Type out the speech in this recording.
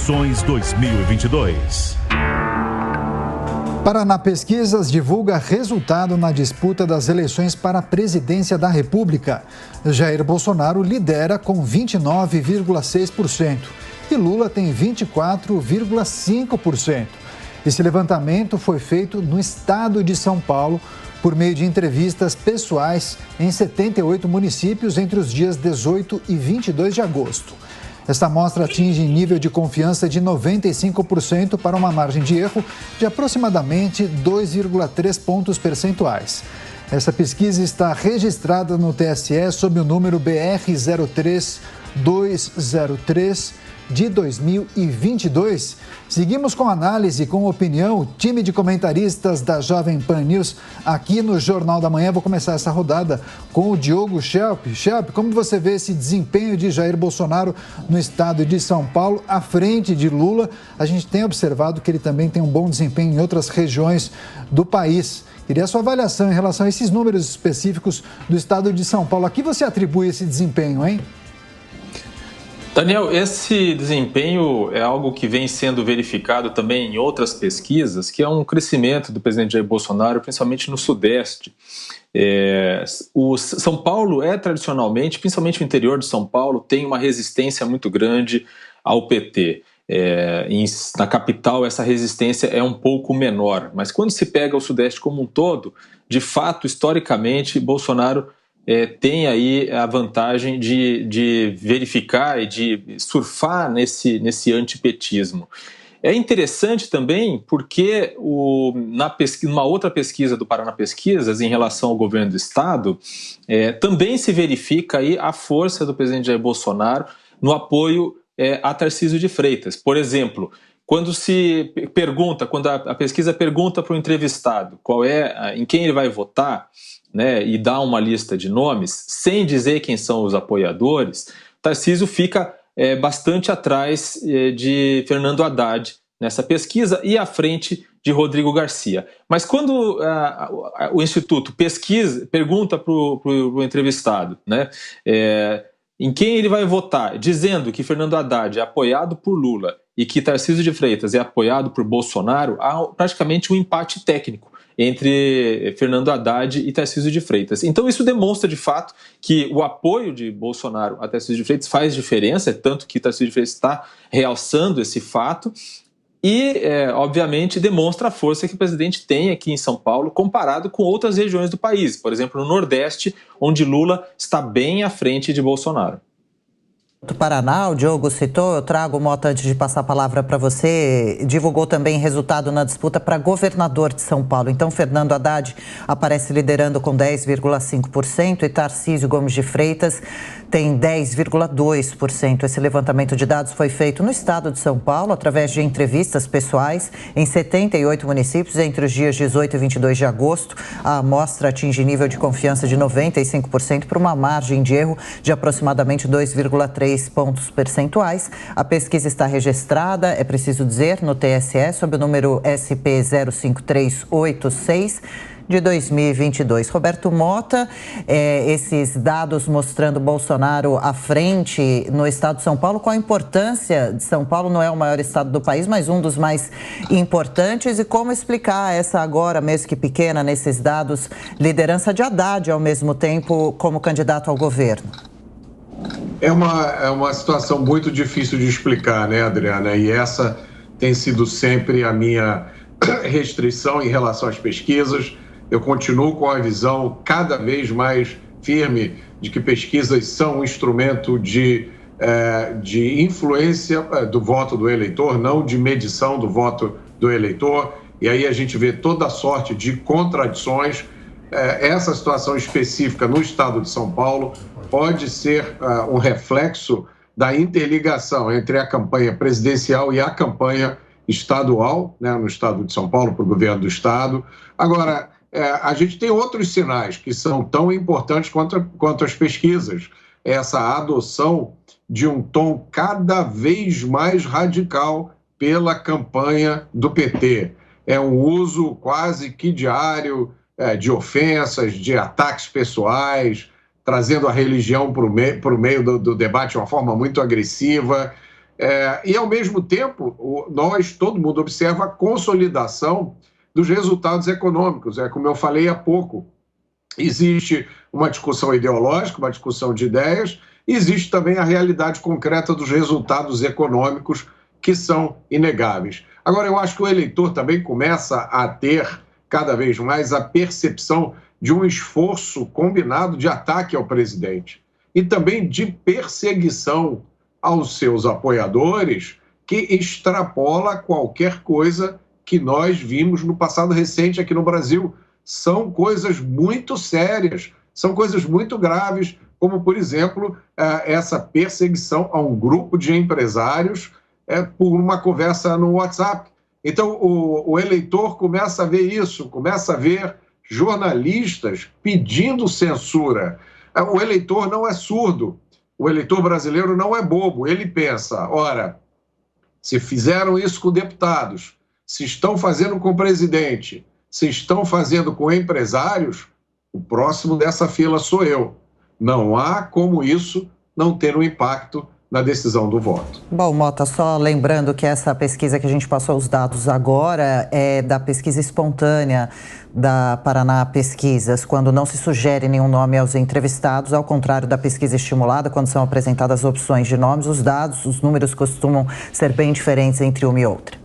Eleições 2022. Paraná Pesquisas divulga resultado na disputa das eleições para a presidência da República. Jair Bolsonaro lidera com 29,6% e Lula tem 24,5%. Esse levantamento foi feito no estado de São Paulo por meio de entrevistas pessoais em 78 municípios entre os dias 18 e 22 de agosto. Esta amostra atinge nível de confiança de 95% para uma margem de erro de aproximadamente 2,3 pontos percentuais. Essa pesquisa está registrada no TSE sob o número BR 03203 de 2022. Seguimos com análise, com opinião, time de comentaristas da Jovem Pan News aqui no Jornal da Manhã. Vou começar essa rodada com o Diogo Schelp. Schelp, como você vê esse desempenho de Jair Bolsonaro no estado de São Paulo, à frente de Lula? A gente tem observado que ele também tem um bom desempenho em outras regiões do país. Queria a sua avaliação em relação a esses números específicos do estado de São Paulo. A que você atribui esse desempenho, hein? Daniel, esse desempenho é algo que vem sendo verificado também em outras pesquisas, que é um crescimento do presidente Jair Bolsonaro, principalmente no Sudeste. O São Paulo tradicionalmente, principalmente o interior de São Paulo, tem uma resistência muito grande ao PT. Na capital, essa resistência é um pouco menor, mas quando se pega o Sudeste como um todo, de fato, historicamente, Bolsonaro tem aí a vantagem de verificar e de surfar nesse antipetismo. É interessante também porque numa outra pesquisa do Paraná Pesquisas em relação ao governo do estado, também se verifica aí a força do presidente Jair Bolsonaro no apoio a Tarcísio de Freitas. Por exemplo, quando a pesquisa pergunta para o entrevistado em quem ele vai votar, né, e dá uma lista de nomes, sem dizer quem são os apoiadores, Tarcísio fica bastante atrás de Fernando Haddad nessa pesquisa e à frente de Rodrigo Garcia. Mas quando o Instituto pergunta para o entrevistado, né, em quem ele vai votar, dizendo que Fernando Haddad é apoiado por Lula e que Tarcísio de Freitas é apoiado por Bolsonaro, há praticamente um empate técnico entre Fernando Haddad e Tarcísio de Freitas. Então isso demonstra de fato que o apoio de Bolsonaro a Tarcísio de Freitas faz diferença, tanto que Tarcísio de Freitas está realçando esse fato e, obviamente, demonstra a força que o presidente tem aqui em São Paulo comparado com outras regiões do país, por exemplo, no Nordeste, onde Lula está bem à frente de Bolsonaro. Do Paraná, o Diogo citou, eu trago, Mota, antes de passar a palavra para você, divulgou também resultado na disputa para governador de São Paulo. Então, Fernando Haddad aparece liderando com 10,5% e Tarcísio Gomes de Freitas tem 10,2%. Esse levantamento de dados foi feito no estado de São Paulo através de entrevistas pessoais em 78 municípios entre os dias 18 e 22 de agosto. A amostra atinge nível de confiança de 95% por uma margem de erro de aproximadamente 2,3 pontos percentuais. A pesquisa está registrada, é preciso dizer, no TSE, sob o número SP 05386 de 2022. Roberto Mota, esses dados mostrando Bolsonaro à frente no estado de São Paulo, qual a importância de São Paulo? Não é o maior estado do país, mas um dos mais importantes, e como explicar essa agora, mesmo que pequena nesses dados, liderança de Haddad ao mesmo tempo como candidato ao governo? É uma situação muito difícil de explicar, né, Adriana? E essa tem sido sempre a minha restrição em relação às pesquisas. Eu continuo com a visão cada vez mais firme de que pesquisas são um instrumento de influência do voto do eleitor, não de medição do voto do eleitor. E aí a gente vê toda sorte de contradições. Essa situação específica no estado de São Paulo pode ser um reflexo da interligação entre a campanha presidencial e a campanha estadual, né, no estado de São Paulo, para o governo do estado. Agora, a gente tem outros sinais que são tão importantes quanto as pesquisas. Essa adoção de um tom cada vez mais radical pela campanha do PT. É um uso quase que diário de ofensas, de ataques pessoais, trazendo a religião para o meio do debate de uma forma muito agressiva. E, ao mesmo tempo, todo mundo observa a consolidação dos resultados econômicos. Como eu falei há pouco, existe uma discussão ideológica, uma discussão de ideias, e existe também a realidade concreta dos resultados econômicos, que são inegáveis. Agora, eu acho que o eleitor também começa a ter cada vez mais a percepção de um esforço combinado de ataque ao presidente e também de perseguição aos seus apoiadores, que extrapola qualquer coisa que nós vimos no passado recente aqui no Brasil. São coisas muito sérias, são coisas muito graves, como, por exemplo, essa perseguição a um grupo de empresários por uma conversa no WhatsApp. Então, o eleitor começa a ver isso, começa a ver jornalistas pedindo censura. O eleitor não é surdo, o eleitor brasileiro não é bobo. Ele pensa, ora, se fizeram isso com deputados, se estão fazendo com o presidente, se estão fazendo com empresários, o próximo dessa fila sou eu. Não há como isso não ter um impacto na decisão do voto. Bom, Mota, só lembrando que essa pesquisa que a gente passou os dados agora é da pesquisa espontânea da Paraná Pesquisas, quando não se sugere nenhum nome aos entrevistados, ao contrário da pesquisa estimulada, quando são apresentadas opções de nomes, os números costumam ser bem diferentes entre uma e outra.